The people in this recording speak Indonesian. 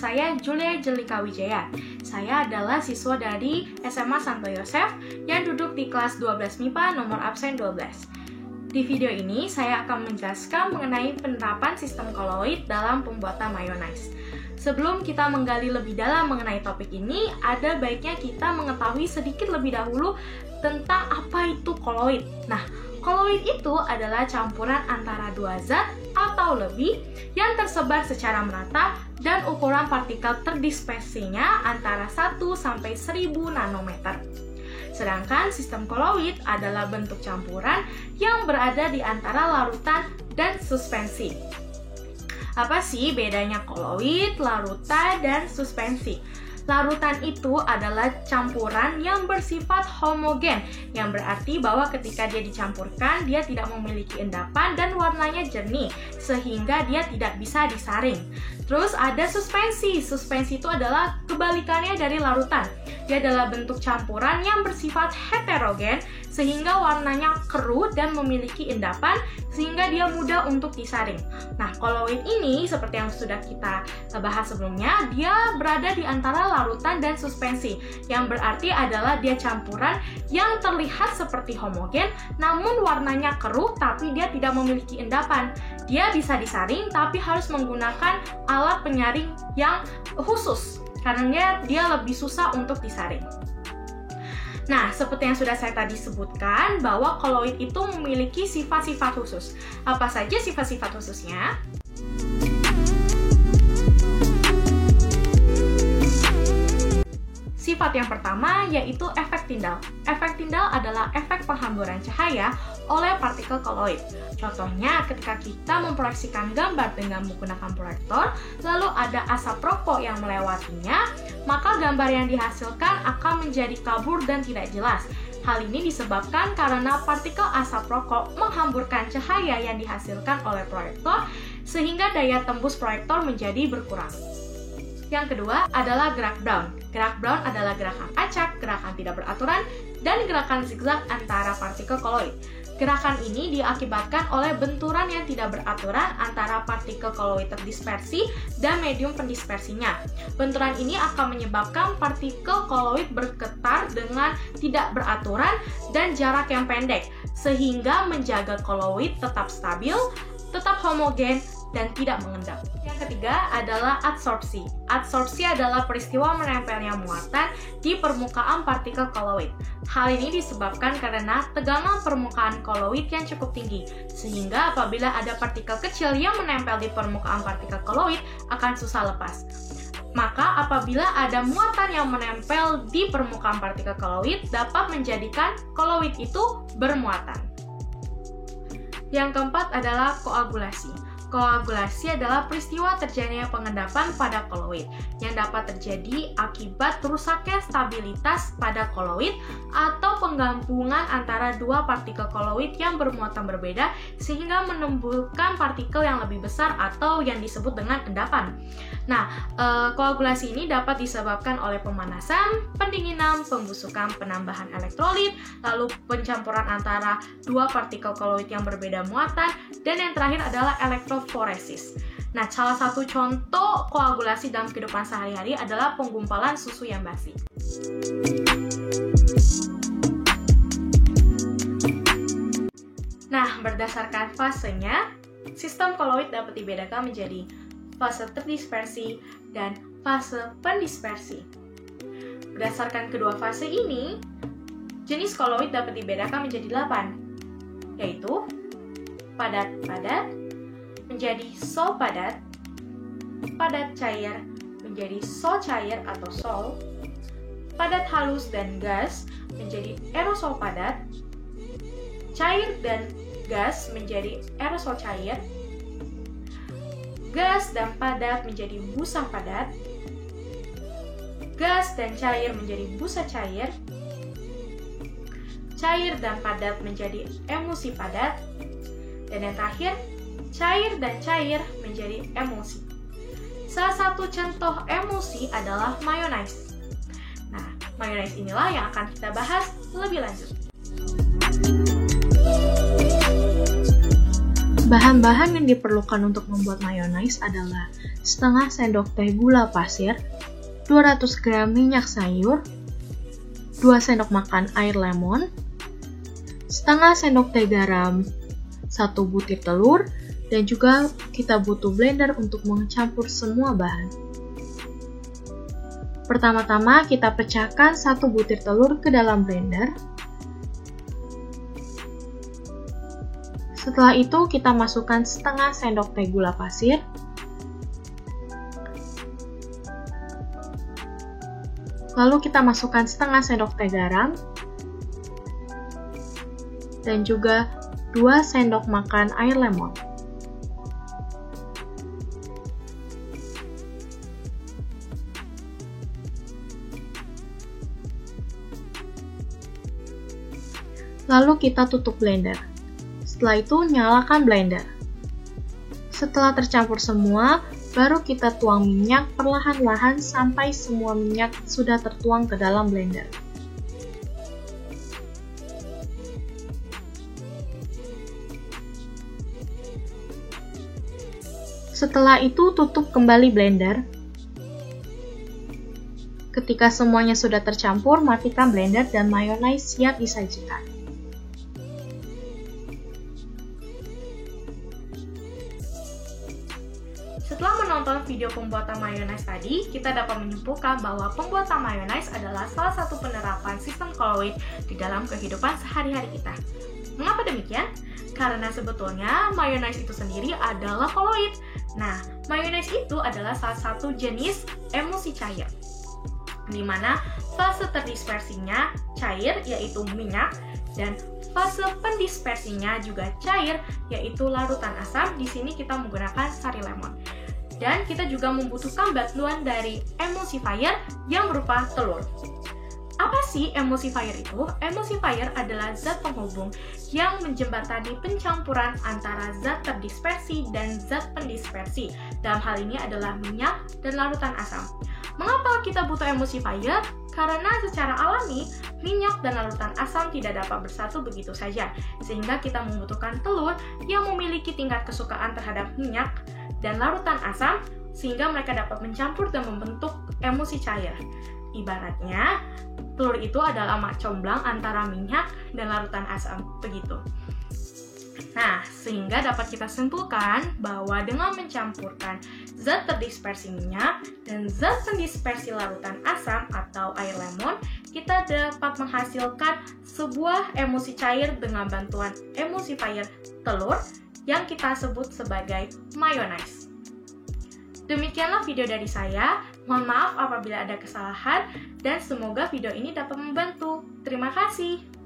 saya Julia Jelika Wijaya. Saya adalah siswa dari SMA Santo Yosef yang duduk di kelas 12 MIPA nomor absen 12. Di video ini, saya akan menjelaskan mengenai penerapan sistem koloid dalam pembuatan mayonnaise. Sebelum kita menggali lebih dalam mengenai topik ini, ada baiknya kita mengetahui sedikit lebih dahulu tentang apa itu koloid. Nah, koloid itu adalah campuran antara dua zat atau lebih yang tersebar secara merata dan ukuran partikel terdispersinya antara 1 sampai 1000 nanometer. Sedangkan sistem koloid adalah bentuk campuran yang berada di antara larutan dan suspensi. Apa sih bedanya koloid, larutan, dan suspensi? Larutan itu adalah campuran yang bersifat homogen, yang berarti bahwa ketika dia dicampurkan, dia tidak memiliki endapan dan warnanya jernih, sehingga dia tidak bisa disaring. Terus ada suspensi. Suspensi itu adalah kebalikannya dari larutan. Dia adalah bentuk campuran yang bersifat heterogen, sehingga warnanya keruh dan memiliki endapan, sehingga dia mudah untuk disaring. Nah, koloid ini, seperti yang sudah kita bahas sebelumnya, dia berada di antara larutan dan suspensi, yang berarti adalah dia campuran yang terlihat seperti homogen, namun warnanya keruh, tapi dia tidak memiliki endapan. Dia bisa disaring, tapi harus menggunakan alat penyaring yang khusus, karena dia lebih susah untuk disaring. Nah, seperti yang sudah saya tadi sebutkan, bahwa koloid itu memiliki sifat-sifat khusus. Apa saja sifat-sifat khususnya? Sifat yang pertama yaitu efek Tyndall. Efek Tyndall adalah efek penghamburan cahaya oleh partikel koloid. Contohnya, ketika kita memproyeksikan gambar dengan menggunakan proyektor, lalu ada asap rokok yang melewatinya, maka gambar yang dihasilkan akan menjadi kabur dan tidak jelas. Hal ini disebabkan karena partikel asap rokok menghamburkan cahaya yang dihasilkan oleh proyektor, sehingga daya tembus proyektor menjadi berkurang. Yang kedua adalah gerak Brown. Gerak Brown adalah gerakan acak, gerakan tidak beraturan, dan gerakan zigzag antara partikel koloid. Gerakan ini diakibatkan oleh benturan yang tidak beraturan antara partikel koloid terdispersi dan medium pendispersinya. Benturan ini akan menyebabkan partikel koloid bergetar dengan tidak beraturan dan jarak yang pendek, sehingga menjaga koloid tetap stabil, tetap homogen, dan tidak mengendap. Yang ketiga adalah adsorpsi. Adsorpsi adalah peristiwa menempelnya muatan di permukaan partikel koloid. Hal ini disebabkan karena tegangan permukaan koloid yang cukup tinggi, sehingga apabila ada partikel kecil yang menempel di permukaan partikel koloid akan susah lepas. Maka apabila ada muatan yang menempel di permukaan partikel koloid dapat menjadikan koloid itu bermuatan. Yang keempat adalah koagulasi. Koagulasi adalah peristiwa terjadinya pengendapan pada koloid yang dapat terjadi akibat rusaknya stabilitas pada koloid atau penggabungan antara dua partikel koloid yang bermuatan berbeda sehingga menimbulkan partikel yang lebih besar atau yang disebut dengan endapan. Nah, koagulasi ini dapat disebabkan oleh pemanasan, pendinginan, pembusukan, penambahan elektrolit, lalu pencampuran antara dua partikel koloid yang berbeda muatan, dan yang terakhir adalah elektroforesis. Nah, salah satu contoh koagulasi dalam kehidupan sehari-hari adalah penggumpalan susu yang basi. Nah, berdasarkan fasenya, sistem koloid dapat dibedakan menjadi fase terdispersi dan fase pendispersi. Berdasarkan kedua fase ini, jenis koloid dapat dibedakan menjadi 8, yaitu padat-padat menjadi sol padat, padat cair menjadi sol cair atau sol, padat halus dan gas menjadi aerosol padat, cair dan gas menjadi aerosol cair, gas dan padat menjadi busa padat, gas dan cair menjadi busa cair, cair dan padat menjadi emulsi padat, dan yang terakhir, cair dan cair menjadi emulsi. Salah satu contoh emulsi adalah mayonnaise. Nah, mayonnaise inilah yang akan kita bahas lebih lanjut. Bahan-bahan yang diperlukan untuk membuat mayonnaise adalah setengah sendok teh gula pasir, 200 gram minyak sayur, 2 sendok makan air lemon, setengah sendok teh garam, 1 butir telur, dan juga kita butuh blender untuk mencampur semua bahan. Pertama-tama kita pecahkan 1 butir telur ke dalam blender. Setelah itu kita masukkan setengah sendok teh gula pasir, lalu kita masukkan setengah sendok teh garam, dan juga 2 sendok makan air lemon. Lalu kita tutup blender. Setelah itu nyalakan blender. Setelah tercampur semua, baru kita tuang minyak perlahan-lahan sampai semua minyak sudah tertuang ke dalam blender. Setelah itu tutup kembali blender. Ketika semuanya sudah tercampur, matikan blender dan mayonnaise siap disajikan. Setelah menonton video pembuatan mayonnaise tadi, kita dapat menyimpulkan bahwa pembuatan mayonnaise adalah salah satu penerapan sistem koloid di dalam kehidupan sehari-hari kita. Mengapa demikian? Karena sebetulnya mayonnaise itu sendiri adalah koloid. Nah, mayonnaise itu adalah salah satu jenis emulsi cair, di mana fase terdispersinya cair, yaitu minyak, dan fase pendispersinya juga cair, yaitu larutan asam. Di sini kita menggunakan sari lemon. Dan kita juga membutuhkan bantuan dari emulsifier yang berupa telur. Apa sih emulsifier itu? Emulsifier adalah zat penghubung yang menjembatani pencampuran antara zat terdispersi dan zat pendispersi. Dalam hal ini adalah minyak dan larutan asam. Mengapa kita butuh emulsifier? Karena secara alami, minyak dan larutan asam tidak dapat bersatu begitu saja, sehingga kita membutuhkan telur yang memiliki tingkat kesukaan terhadap minyak dan larutan asam, sehingga mereka dapat mencampur dan membentuk emulsi cair. Ibaratnya, telur itu adalah mak comblang antara minyak dan larutan asam, begitu. Nah, sehingga dapat kita simpulkan bahwa dengan mencampurkan zat terdispersi minyak dan zat pendispersi larutan asam atau air lemon, kita dapat menghasilkan sebuah emulsi cair dengan bantuan emulsifier telur yang kita sebut sebagai mayonnaise. Demikianlah video dari saya. Mohon maaf apabila ada kesalahan dan semoga video ini dapat membantu. Terima kasih.